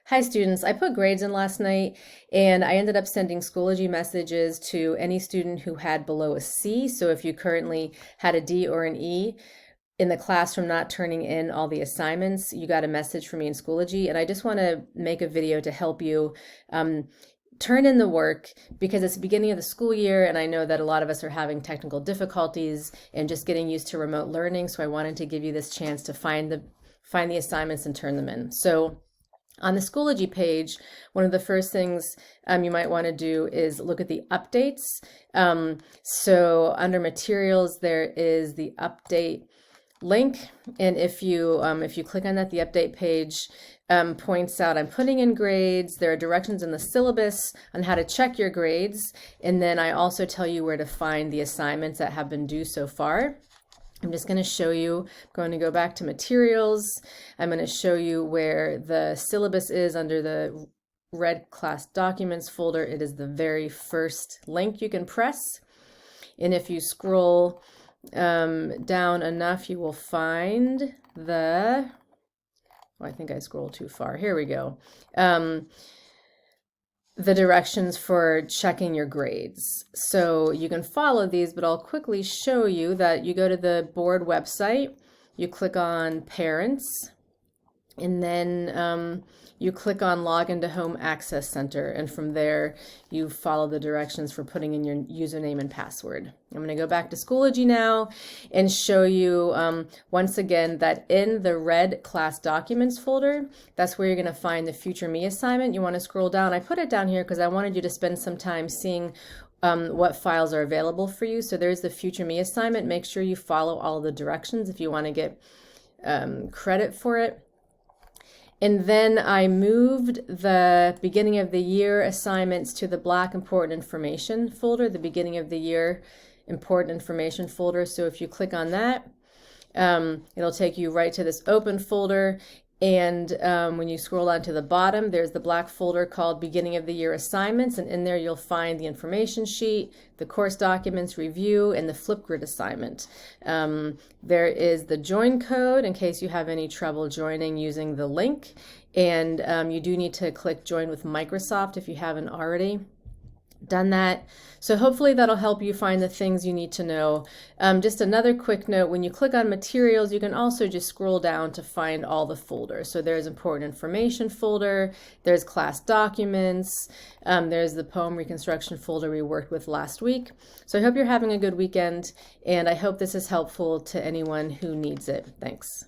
Hi students, I put grades in last night and I ended up sending Schoology messages to any student who had below a C. So if you currently had a D or an E in the class from not turning in all the assignments, you got a message from me in Schoology. And I just want to make a video to help you turn in the work because it's the beginning of the school year and I know that a lot of us are having technical difficulties and just getting used to remote learning. So I wanted to give you this chance to find the assignments and turn them in. So on the Schoology page, one of the first things you might want to do is look at the updates. So under materials, there is the update link, and if you click on that, the update page points out I'm putting in grades. There are directions in the syllabus on how to check your grades, and then I also tell you where to find the assignments that have been due so far. I'm just going to show you, I'm going to go back to materials. I'm going to show you where the syllabus is under the red class documents folder. It is the very first link you can press. And if you scroll down enough, you will find the, oh, I think I scrolled too far. Here we go. The directions for checking your grades. So you can follow these, but I'll quickly show you that you go to the board website, you click on Parents, and then you click on Login to Home Access Center, and from there you follow the directions for putting in your username and password. I'm going to go back to Schoology now and show you once again that in the red class documents folder, that's where you're going to find the Future Me assignment. You want to scroll down. I put it down here because I wanted you to spend some time seeing what files are available for you. So there's the Future Me assignment. Make sure you follow all the directions if you want to get credit for it. And then I moved the beginning of the year assignments to the black important information folder, the beginning of the year important information folder. So if you click on that, it'll take you right to this open folder. And when you scroll down to the bottom, there's the black folder called Beginning of the Year Assignments. And in there, you'll find the information sheet, the course documents review, and the Flipgrid assignment. There is the join code in case you have any trouble joining using the link. And you do need to click Join with Microsoft if you haven't already done that. So hopefully that'll help you find the things you need to know. Just another quick note, when you click on materials, you can also just scroll down to find all the folders. So there's important information folder, there's class documents, there's the poem reconstruction folder we worked with last week. So I hope you're having a good weekend, and I hope this is helpful to anyone who needs it. Thanks.